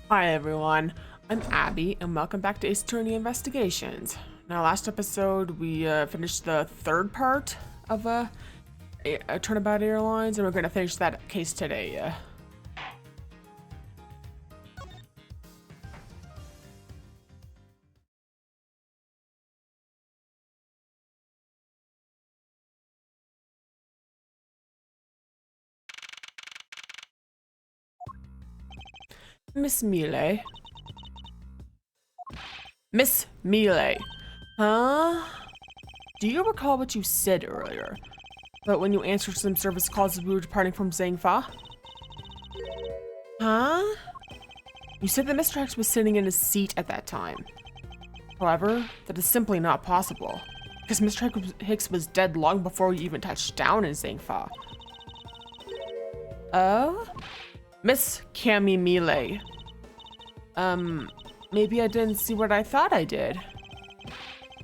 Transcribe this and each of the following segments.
Hi everyone, I'm Abby and welcome back to Ace Attorney Investigations. Now last episode we finished the third part of Turnabout Airlines and we're going to finish that case today. Miss Mealy. Miss Mealy. Huh? Do you recall what you said earlier? But when you answered some service calls as we were departing from Zhangfa? Huh? You said that Mr. X was sitting in his seat at that time. However, that is simply not possible, because Mr. Hicks was dead long before we even touched down in Zhangfa. Oh? Miss Cammy Mealy. Maybe I didn't see what I thought I did.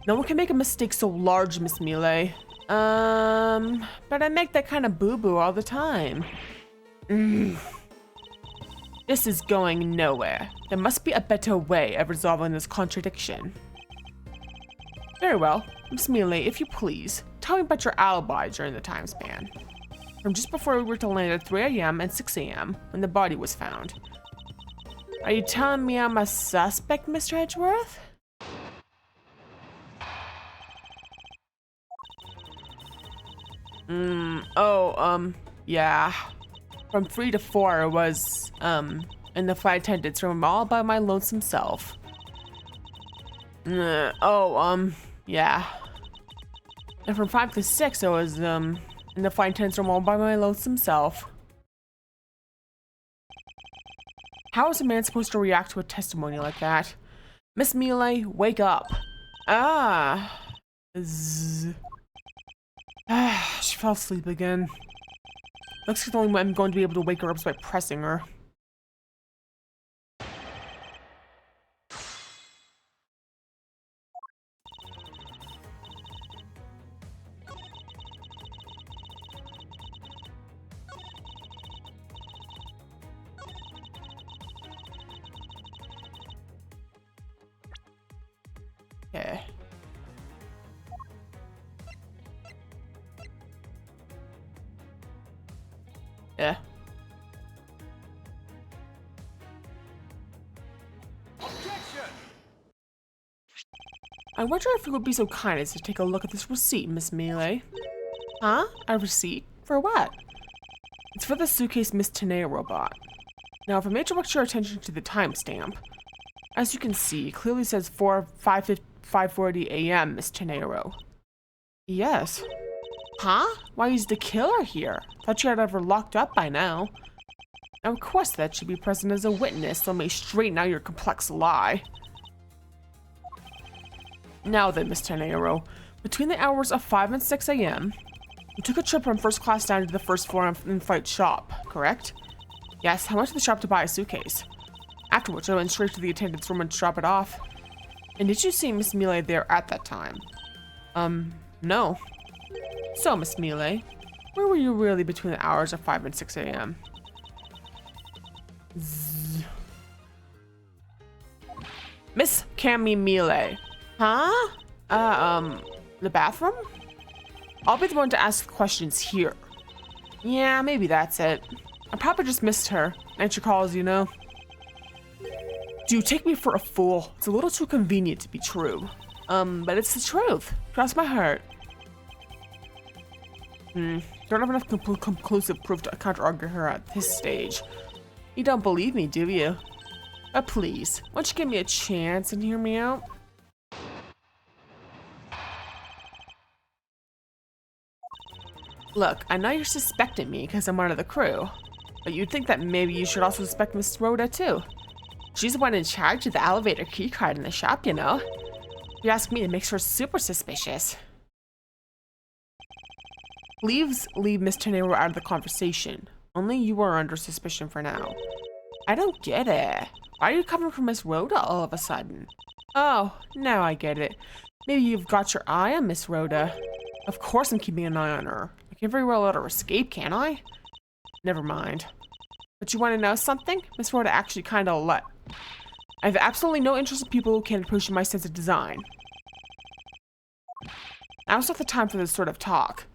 No one can make a mistake so large, Miss Mealy. But I make that kind of boo-boo all the time. This is going nowhere. There must be a better way of resolving this contradiction. Very well. Miss Mealy, if you please, tell me about your alibi during the time span. From just before we were to land at 3 a.m. and 6 a.m. when the body was found. Are you telling me I'm a suspect, Mr. Edgeworth? Yeah. From 3 to 4 was, in the flight attendant's room all by my lonesome self. Yeah. And from 5 to 6, I was, in the flight attendant's room all by my lonesome self. How is a man supposed to react to a testimony like that? Miss Mealy, wake up. She fell asleep again. Looks like the only way I'm going to be able to wake her up is by pressing her. Okay. Yeah. I wonder if you would be so kind as to take a look at this receipt, Miss Mealy. Huh? A receipt? For what? It's for the suitcase Miss Tenea robot. Now, if I may direct your attention to the timestamp, as you can see, it clearly says 5:40 a.m. Miss Tenea. Yes. Huh? Why is the killer here? Thought you had her locked up by now. Now, of course, that should be present as a witness, so may straighten out your complex lie. Now then, Miss Tenea, between the hours of 5 and 6 a.m., you took a trip from first class down to the first floor in-flight shop, correct? Yes, I went to the shop to buy a suitcase. Afterwards, I went straight to the attendant's room and drop it off. And did you see Miss Mealy there at that time? No. So, Miss Mealy, where were you really between the hours of 5 and 6 a.m.? Miss Cammy Mealy. Huh? The bathroom? I'll be the one to ask questions here. Yeah, maybe that's it. I probably just missed her. Answer calls, you know. Do you take me for a fool? It's a little too convenient to be true. But it's the truth. Cross my heart. Don't have enough conclusive proof to counter-argue her at this stage. You don't believe me, do you? Please, why don't you give me a chance and hear me out? Look, I know you're suspecting me because I'm one of the crew, but you'd think that maybe you should also suspect Miss Rhoda too. She's the one in charge of the elevator keycard in the shop, you know. If you ask me, it makes her super suspicious. Please leave Miss Tenea out of the conversation. Only you are under suspicion for now. I don't get it. Why are you coming for Miss Rhoda all of a sudden? Oh, now I get it. Maybe you've got your eye on Miss Rhoda. Of course I'm keeping an eye on her. I can very well let her escape, can't I? Never mind. But you want to know something? Miss Rhoda actually kind of I have absolutely no interest in people who can't appreciate my sense of design. Now's not the time for this sort of talk.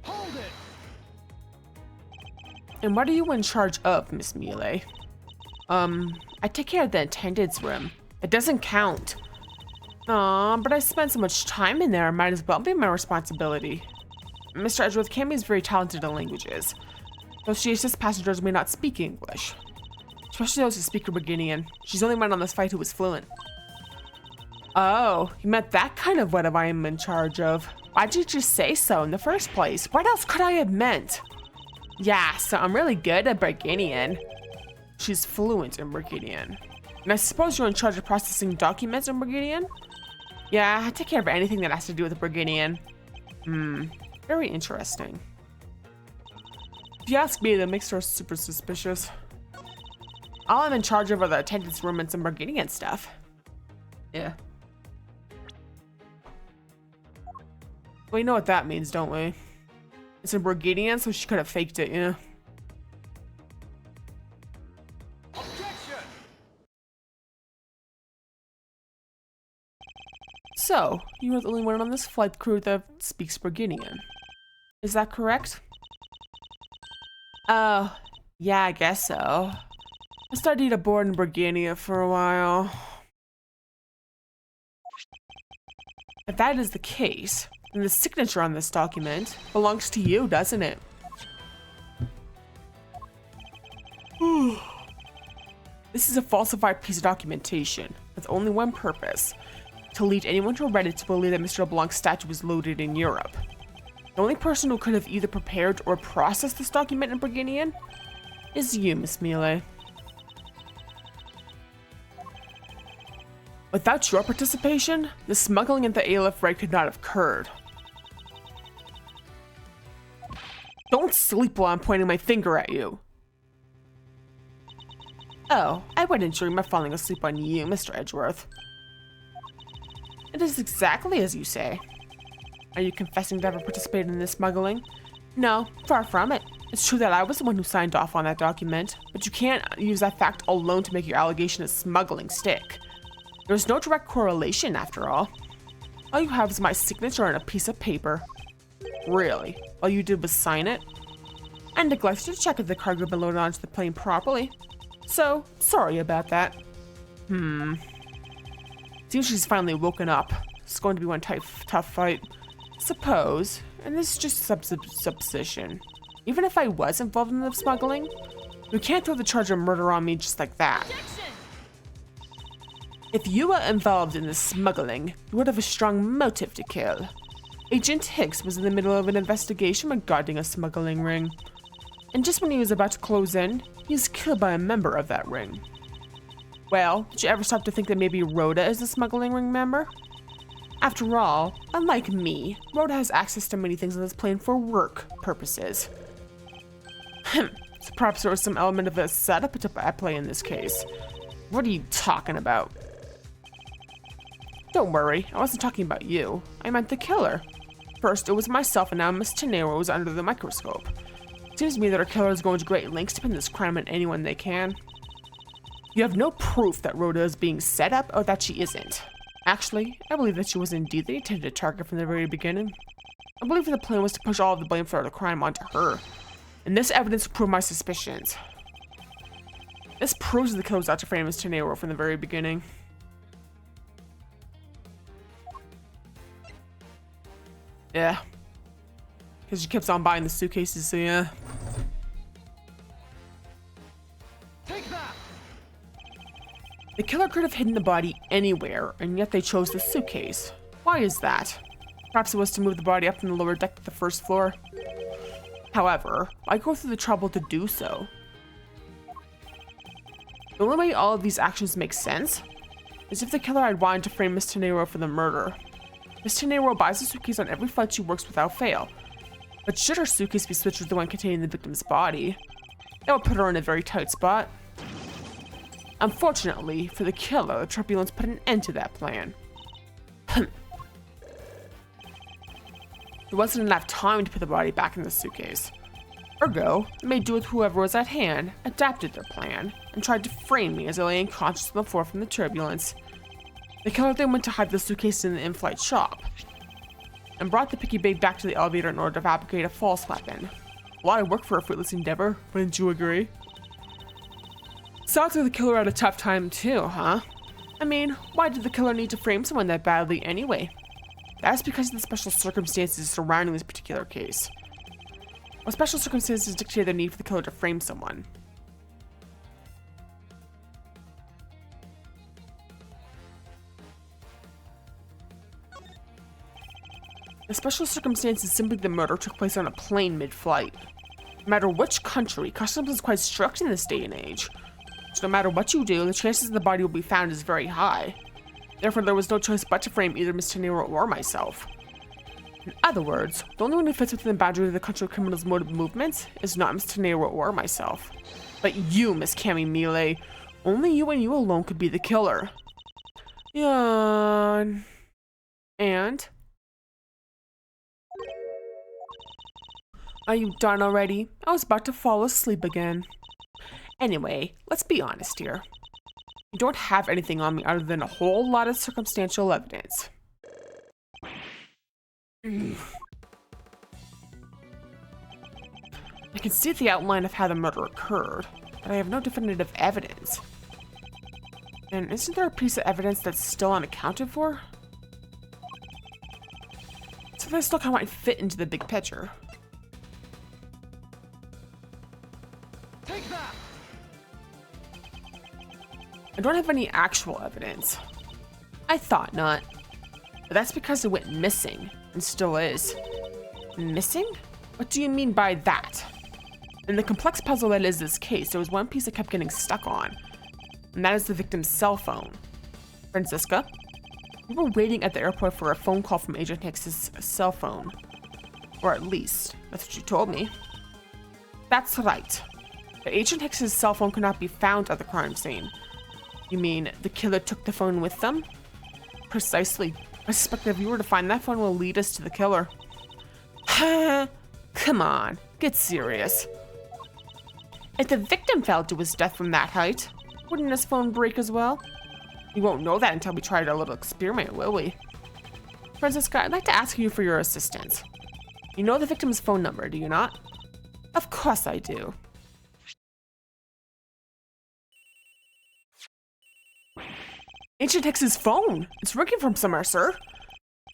Hold it. And what are you in charge of, Miss Mealy? I take care of the attendance room. It doesn't count. Aw, but I spent so much time in there, it might as well be my responsibility. Mr. Edgeworth Cammy is very talented in languages, though she assists passengers who may not speak English. Especially those who speak Briginian. She's the only one on this flight who is fluent. Oh, you meant that kind of what I am in charge of. Why'd you just say so in the first place? What else could I have meant? Yeah, so I'm really good at Briginian. She's fluent in Briginian. And I suppose you're in charge of processing documents in Briginian? Yeah, I take care of anything that has to do with Briginian. Very interesting. If you ask me, that makes her super suspicious. All I'm in charge of are the attendance room and some Briginian stuff. Yeah. We know what that means, don't we? It's in Briginian, so she could have faked it, yeah. So, you are the only one on this flight crew that speaks Briginian. Is that correct? Oh, yeah, I guess so. I studied abroad in Briginia for a while. If that is the case, then the signature on this document belongs to you, doesn't it? This is a falsified piece of documentation with only one purpose: to lead anyone who read it to believe that Mr. LeBlanc's statue was loaded in Europe. The only person who could have either prepared or processed this document in Briginian is you, Miss Mealy. Without your participation, the smuggling in the ALF raid could not have occurred. Don't sleep while I'm pointing my finger at you. Oh, I wouldn't dream of falling asleep on you, Mr. Edgeworth. It is exactly as you say. Are you confessing to ever participated in this smuggling? No, far from it. It's true that I was the one who signed off on that document, but you can't use that fact alone to make your allegation of smuggling stick. There's no direct correlation, after all. All you have is my signature on a piece of paper. Really? All you did was sign it? I neglected to check if the cargo had been loaded onto the plane properly. So, sorry about that. Seems she's finally woken up. It's going to be one tough fight. Suppose, and this is just supposition, even if I was involved in the smuggling, you can't throw the charge of murder on me just like that. Objection! If you were involved in the smuggling, you would have a strong motive to kill. Agent Higgs was in the middle of an investigation regarding a smuggling ring, and just when he was about to close in, he was killed by a member of that ring. Well, did you ever stop to think that maybe Rhoda is a smuggling ring member? After all, unlike me, Rhoda has access to many things on this plane for work purposes. So perhaps there was some element of a setup at play in this case. What are you talking about? Don't worry, I wasn't talking about you. I meant the killer. First, it was myself, and now Miss Tenero was under the microscope. It seems to me that our killer is going to great lengths to pin this crime on anyone they can. You have no proof that Rhoda is being set up or that she isn't. Actually, I believe that she was indeed the intended target from the very beginning. I believe that the plan was to push all of the blame for the crime onto her, and this evidence will prove my suspicions. This proves that the killer was out to frame Miss Tenero from the very beginning. Yeah. Because she keeps on buying the suitcases, so yeah. Take that! The killer could have hidden the body anywhere, and yet they chose the suitcase. Why is that? Perhaps it was to move the body up from the lower deck to the first floor. However, why go through the trouble to do so? The only way all of these actions make sense is if the killer had wanted to frame Miss Tenero for the murder. Miss Tenero buys a suitcase on every flight she works without fail. But should her suitcase be switched with the one containing the victim's body, that would put her in a very tight spot. Unfortunately, for the killer, the turbulence put an end to that plan. There wasn't enough time to put the body back in the suitcase. Ergo, they made do with whoever was at hand, adapted their plan, and tried to frame me as I lay unconscious on the floor from the turbulence. The killer then went to hide the suitcase in the in-flight shop, and brought the picky bag back to the elevator in order to fabricate a false weapon. A lot of work for a fruitless endeavor, wouldn't you agree? Sounds like the killer had a tough time too, huh? I mean, why did the killer need to frame someone that badly anyway? That's because of the special circumstances surrounding this particular case. What special circumstances dictate the need for the killer to frame someone? The special circumstance is simply the murder took place on a plane mid-flight. No matter which country, customs is quite strict in this day and age. So no matter what you do, the chances the body will be found is very high. Therefore, there was no choice but to frame either Miss Tenero or myself. In other words, the only one who fits within the boundary of the country criminal's mode of movement is not Miss Tenero or myself, but you, Miss Cammy Melee. Only you and you alone could be the killer. Yawn. And? Are you done already? I was about to fall asleep again. Anyway, let's be honest here. You don't have anything on me other than a whole lot of circumstantial evidence. I can see the outline of how the murder occurred, but I have no definitive evidence. And isn't there a piece of evidence that's still unaccounted for? So this look how might fit into the big picture. Take that! I don't have any actual evidence. I thought not. But that's because it went missing, and still is. Missing? What do you mean by that? In the complex puzzle that is this case, there was one piece I kept getting stuck on, and that is the victim's cell phone. Francisca, we were waiting at the airport for a phone call from Agent Hicks's cell phone. Or at least, that's what you told me. That's right. But Agent Hicks's cell phone could not be found at the crime scene. You mean the killer took the phone with them? Precisely. I suspect that if we were to find that phone, will lead us to the killer. Come on, get serious. If the victim fell to his death from that height, wouldn't his phone break as well? We won't know that until we try our little experiment, will we? Francisca, I'd like to ask you for your assistance. You know the victim's phone number, do you not? Of course I do. Agent Hicks's phone! It's ringing from somewhere, sir.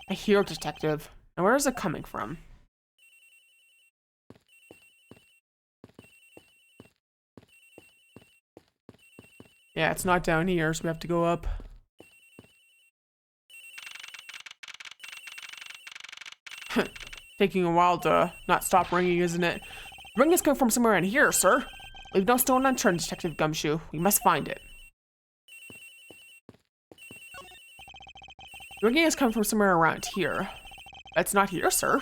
I hear, Detective. Now where is it coming from? Yeah, it's not down here, so we have to go up. Taking a while to not stop ringing, isn't it? The ring is coming from somewhere in here, sir. Leave no stone unturned, Detective Gumshoe. We must find it. The ringing is coming from somewhere around here. It's not here, sir.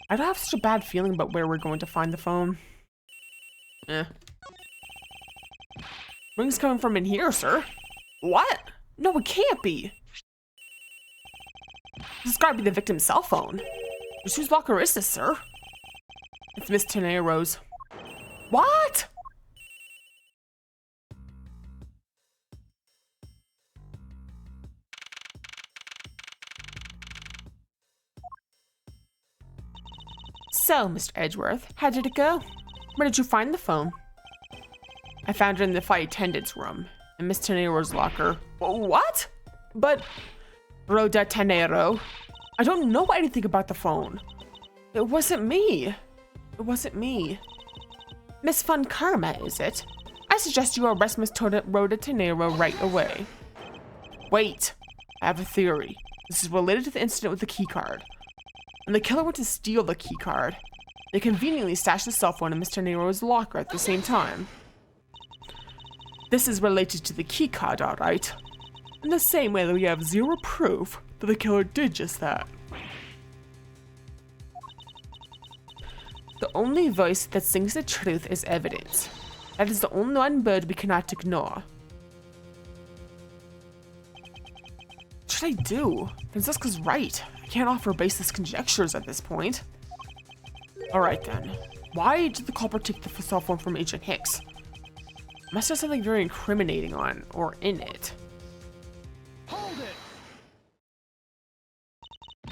I don't have such a bad feeling about where we're going to find the phone. Ring's coming from in here, sir. What? No, it can't be. This has got to be the victim's cell phone. Just whose locker is this, sir? It's Miss Tenero's. What? So, Mr. Edgeworth, how did it go? Where did you find the phone? I found it in the flight attendant's room, in Miss Tenero's locker. What? But, Rhoda Tenero, I don't know anything about the phone. It wasn't me. It wasn't me. Miss Fun Karma, is it? I suggest you arrest Miss Rhoda Tenero right away. Wait, I have a theory. This is related to the incident with the keycard. When the killer went to steal the keycard, they conveniently stashed the cell phone in Mr. Nero's locker at the same time. This is related to the keycard, alright? In the same way that we have zero proof that the killer did just that. The only voice that sings the truth is evidence. That is the only one bird we cannot ignore. should I do? Franziska's right. I can't offer baseless conjectures at this point. Alright then. Why did the culprit take the cell phone from Agent Hicks? Must have something very incriminating on or in it. Hold it!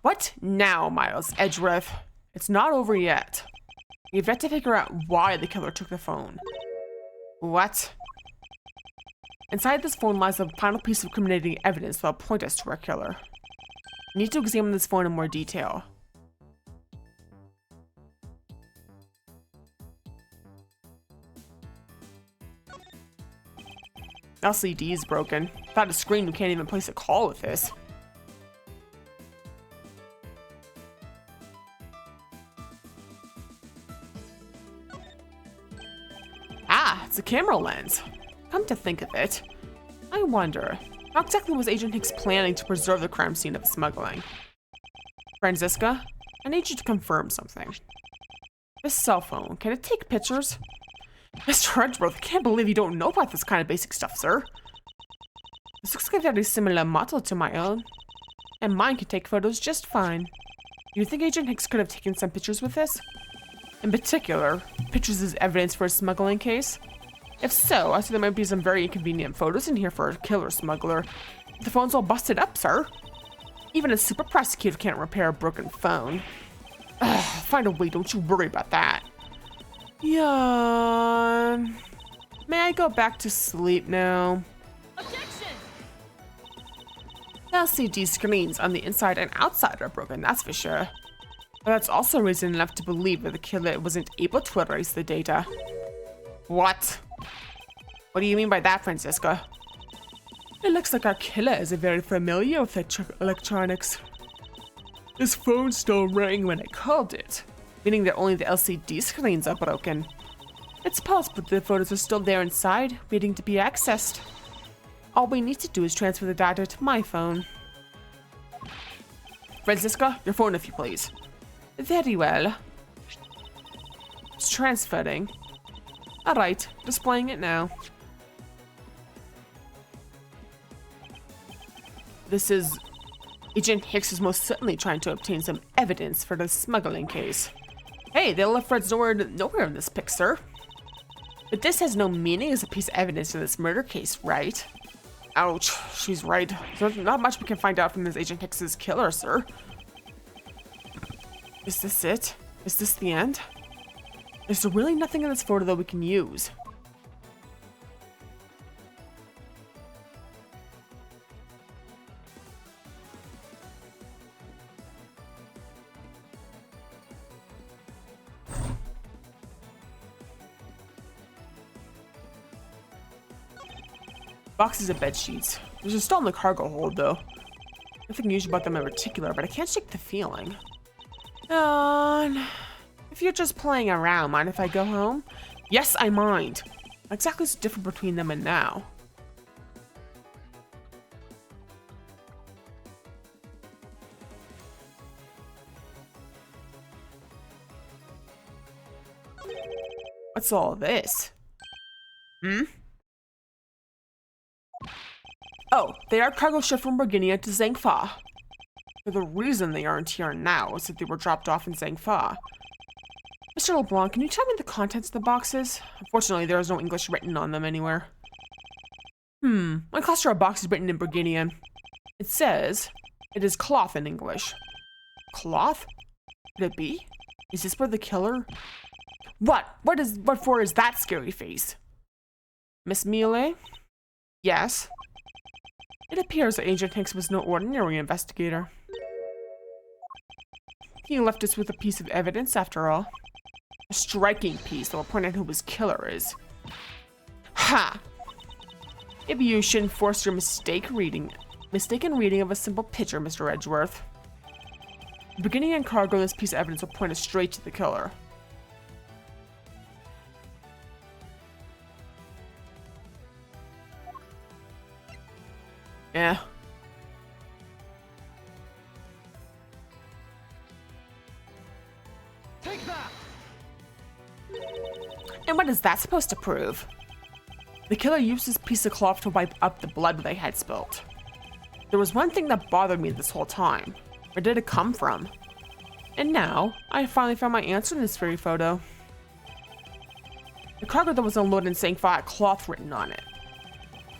What now, Miles Edgeworth? It's not over yet. You've yet to figure out why the killer took the phone. What? Inside this phone lies the final piece of incriminating evidence that will point us to our killer. We need to examine this phone in more detail. LCD is broken. Without a screen, we can't even place a call with this. Ah, it's a camera lens. Come to think of it, I wonder, how exactly was Agent Hicks planning to preserve the crime scene of the smuggling? Franziska, I need you to confirm something. This cell phone, can it take pictures? Mr. Edgeworth, I can't believe you don't know about this kind of basic stuff, sir. This looks like a very similar model to my own, and mine can take photos just fine. Do you think Agent Hicks could have taken some pictures with this? In particular, pictures as evidence for a smuggling case? If so, I see there might be some very inconvenient photos in here for a killer smuggler. The phone's all busted up, sir. Even a super prosecutor can't repair a broken phone. Ugh, find a way, don't you worry about that. Yawn. May I go back to sleep now? Objection! LCD screens on the inside and outside are broken, that's for sure. But that's also reason enough to believe that the killer wasn't able to erase the data. What? What do you mean by that, Franziska? It looks like our killer is very familiar with electronics. His phone still rang when I called it, meaning that only the LCD screens are broken. It's possible the photos are still there inside, waiting to be accessed. All we need to do is transfer the data to my phone. Franziska, your phone if you please. Very well. It's transferring. Alright, displaying it now. This is... Agent Hicks is most certainly trying to obtain some evidence for the smuggling case. Hey, they left Fred's nowhere in this pic, sir. But this has no meaning as a piece of evidence in this murder case, right? Ouch, she's right. There's not much we can find out from this Agent Hicks's killer, sir. Is this it? Is this the end? Is there really nothing in this photo that we can use? Boxes of bed sheets. There's a still in the cargo hold, though. Nothing usual about them in particular, but I can't shake the feeling. If you're just playing around, mind if I go home? Yes, I mind. What exactly is different between them and now? What's all this? Oh, they are cargo shipped from Virginia to Zhangfa. The reason they aren't here now is that they were dropped off in Zhangfa. Mr. LeBlanc, can you tell me the contents of the boxes? Unfortunately, there is no English written on them anywhere. One cluster of boxes written in Burgundian. It says, it is cloth in English. Cloth? Could it be? Is this for the killer? What for is that scary face? Miss Mealy? Yes? It appears that Agent Hicks was no ordinary investigator. He left us with a piece of evidence after all. A striking piece that will point out who his killer is. Ha! Maybe you shouldn't force your mistaken reading of a simple picture, Mr. Edgeworth. Beginning in cargo, this piece of evidence will point us straight to the killer. Yeah. Take that! And what is that supposed to prove? The killer used this piece of cloth to wipe up the blood they had spilt. There was one thing that bothered me this whole time. Where did it come from? And now, I finally found my answer in this fairy photo. The cargo that was unloaded in Sangfa had cloth written on it.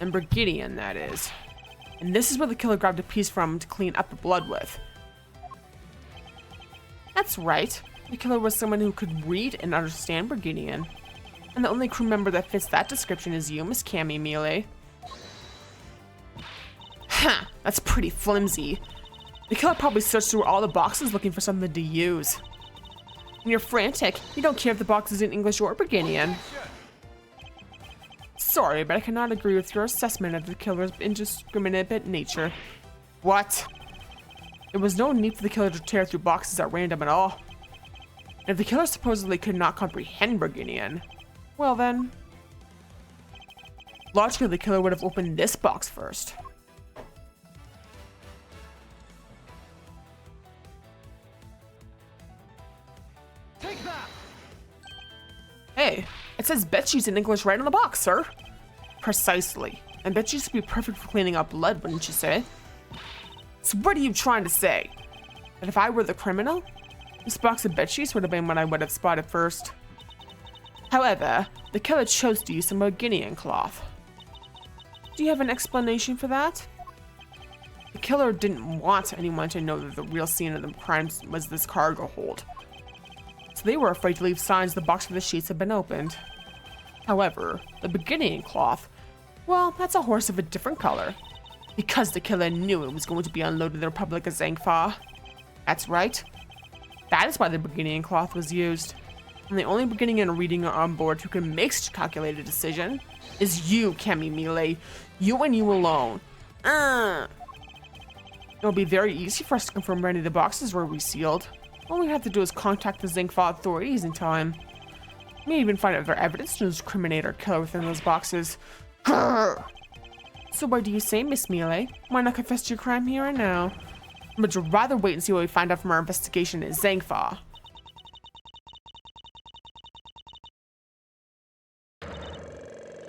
And Brigadian, that is. And this is where the killer grabbed a piece from to clean up the blood with. That's right. The killer was someone who could read and understand Brigadian. And the only crew member that fits that description is you, Miss Cammy Mealy. Huh, that's pretty flimsy. The killer probably searched through all the boxes looking for something to use. When you're frantic, you don't care if the box is in English or Brigadian. Sorry, but I cannot agree with your assessment of the killer's indiscriminate nature. What? There was no need for the killer to tear through boxes at random at all. And if the killer supposedly could not comprehend Brigadian, well then, logically the killer would have opened this box first. Take that! Hey, it says Betsy's in English right on the box, sir. Precisely. And Betsy's would be perfect for cleaning up blood, wouldn't you say? So what are you trying to say? That if I were the criminal, this box of Betsy's would have been what I would have spotted first. However, the killer chose to use some Brigadian cloth. Do you have an explanation for that? The killer didn't want anyone to know that the real scene of the crimes was this cargo hold. So they were afraid to leave signs the box with the sheets had been opened. However, the Brigadian cloth, well, that's a horse of a different color. Because the killer knew it was going to be unloaded in the Republic of Zangfa. That's right. That is why the Brigadian cloth was used. And the only Brigadian reading on board who can make such a calculated decision is you, Cammy Mealy. You and you alone. It'll be very easy for us to confirm where any of the boxes were resealed. All we have to do is contact the Zangfa authorities in time. We may even find other evidence to incriminate our killer within those boxes. Grrr. So what do you say, Miss Mealy? Why not confess to your crime here and now? But you'd rather wait and see what we find out from our investigation in Zangfa.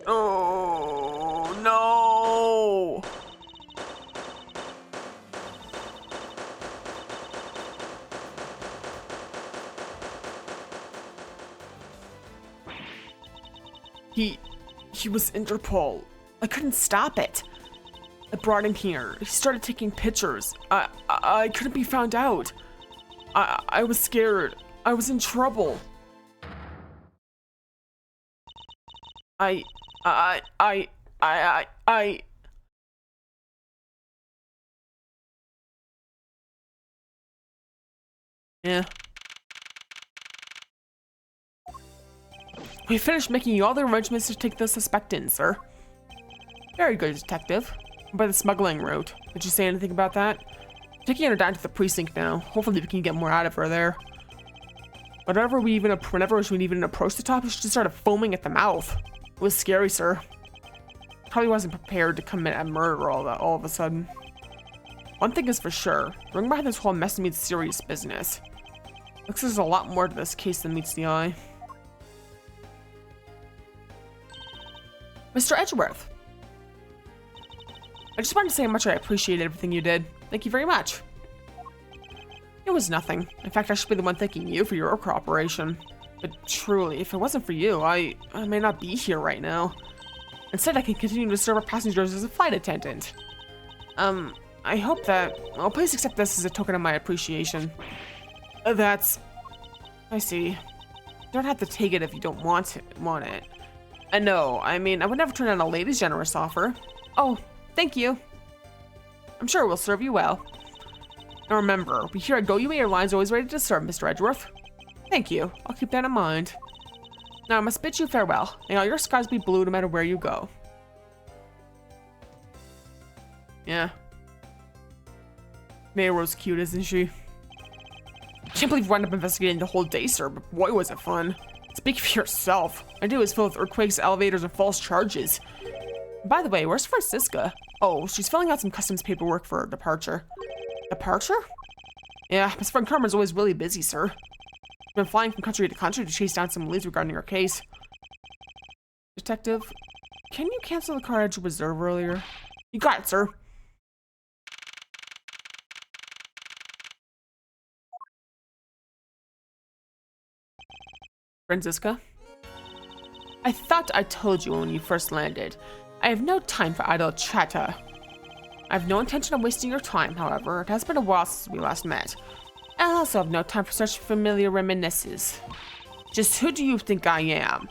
Oh, no! He was Interpol. I couldn't stop it. I brought him here. He started taking pictures. I couldn't be found out. I was scared. I was in trouble. Yeah. We finished making all the arrangements to take the suspect in, sir. Very good, detective. By the smuggling route. Did you say anything about that? Taking her down to the precinct now. Hopefully we can get more out of her there. Whenever we even approached the top, she just started foaming at the mouth. It was scary, sir. Probably wasn't prepared to commit a murder all of a sudden. One thing is for sure, the ring behind this whole mess means serious business. Looks like there's a lot more to this case than meets the eye. Mr. Edgeworth. I just wanted to say how much I appreciated everything you did. Thank you very much. It was nothing. In fact, I should be the one thanking you for your cooperation. But truly, if it wasn't for you, I may not be here right now. Instead, I can continue to serve our passengers as a flight attendant. I hope that... Well, please accept this as a token of my appreciation. That's... I see. You don't have to take it if you don't want it. No, I mean, I would never turn down a lady's generous offer. Oh, thank you. I'm sure it will serve you well. Now remember, we here at Go Airlines are always ready to serve, Mr. Edgeworth. Thank you. I'll keep that in mind. Now I must bid you farewell. May all your skies be blue no matter where you go. Yeah. Mayro's cute, isn't she? Can't believe we wound up investigating the whole day, sir, but boy was it fun. Speak for yourself. My day was filled with earthquakes, elevators, and false charges. By the way, where's Francisca? Oh, she's filling out some customs paperwork for her departure. Departure? Yeah, Miss friend Carmen's always really busy, sir. She's been flying from country to country to chase down some leads regarding her case. Detective, can you cancel the car at your reserve earlier? You got it, sir. Franziska? I thought I told you when you first landed. I have no time for idle chatter. I have no intention of wasting your time, however. It has been a while since we last met. I also have no time for such familiar reminiscences. Just who do you think I am?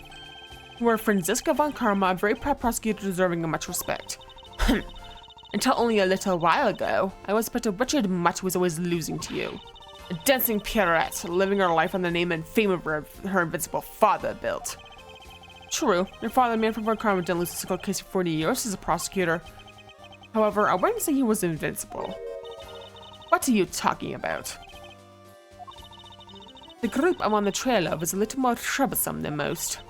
You are Franziska von Karma, a very proud prosecutor deserving of much respect. Until only a little while ago, I was but a wretched mutt who was always losing to you. A dancing Pierrette, living her life on the name and fame of her invincible father built. True, your father, Manfred von Karma, didn't lose a single case for 40 years as a prosecutor. However, I wouldn't say he was invincible. What are you talking about? The group I'm on the trail of is a little more troublesome than most.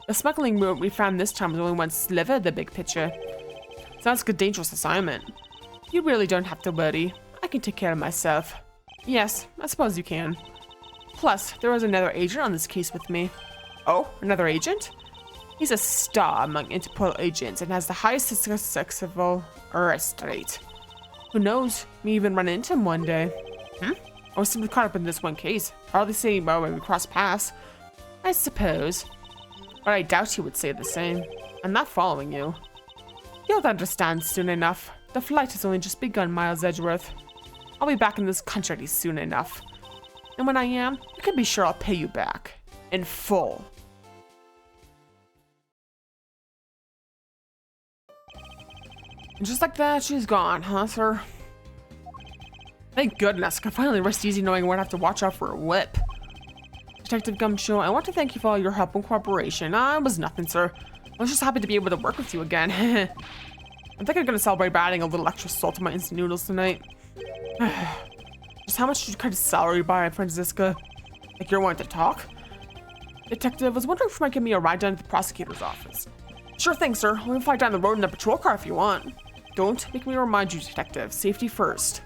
The smuggling route we found this time was only one sliver of the big picture. Sounds like a dangerous assignment. You really don't have to worry. I can take care of myself. Yes, I suppose you can. Plus, there was another agent on this case with me. Oh, another agent? He's a star among Interpol agents and has the highest successful arrest rate. Who knows, we even run into him one day. I was simply caught up in this one case. Hardly saying about when we cross paths. I suppose. But I doubt he would say the same. I'm not following you. You'll understand soon enough. The flight has only just begun, Miles Edgeworth. I'll be back in this country soon enough. And when I am, you can be sure I'll pay you back. In full. And just like that, she's gone, huh, sir? Thank goodness, I can finally rest easy knowing I won't have to watch out for a whip. Detective Gumshoe, I want to thank you for all your help and cooperation. It was nothing, sir. I was just happy to be able to work with you again. I think I'm gonna celebrate by adding a little extra salt to my instant noodles tonight. Just how much did you cut his salary by, Franziska? Like you're wanting to talk? Detective, I was wondering if you might give me a ride down to the prosecutor's office. Sure thing, sir. We'll fly down the road in a patrol car if you want. Don't make me remind you, Detective. Safety first.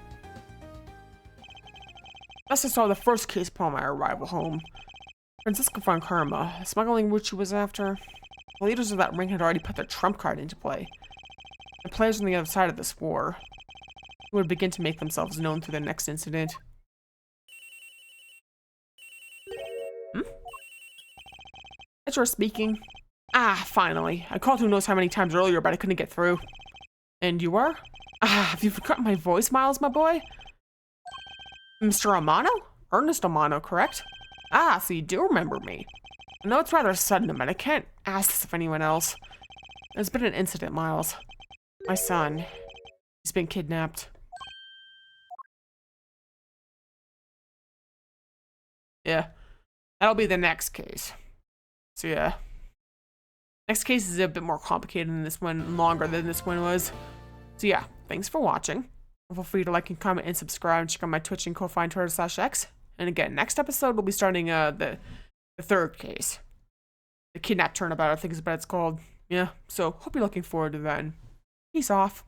Thus I saw the first case upon my arrival home. Franziska von Karma, the smuggling route she was after. The leaders of that ring had already put their trump card into play. The players on the other side of this war would begin to make themselves known through the next incident. Edgeworth speaking. Finally. I called who knows how many times earlier, but I couldn't get through. And you are? Have you forgotten my voice, Miles, my boy? Mr. Amano? Ernest Amano, correct? So you do remember me. I know it's rather sudden, but I can't ask this of anyone else. There's been an incident, Miles. My son. He's been kidnapped. Yeah. That'll be the next case. So yeah. Next case is a bit more complicated than this one, longer than this one was. So yeah, thanks for watching. Feel free to like and comment and subscribe and check out my Twitch and Ko-Fi Twitter/X. And again, next episode we'll be starting the third case. The Kidnap Turnabout, I think is what it's called. Yeah, so hope you're looking forward to that. Peace off.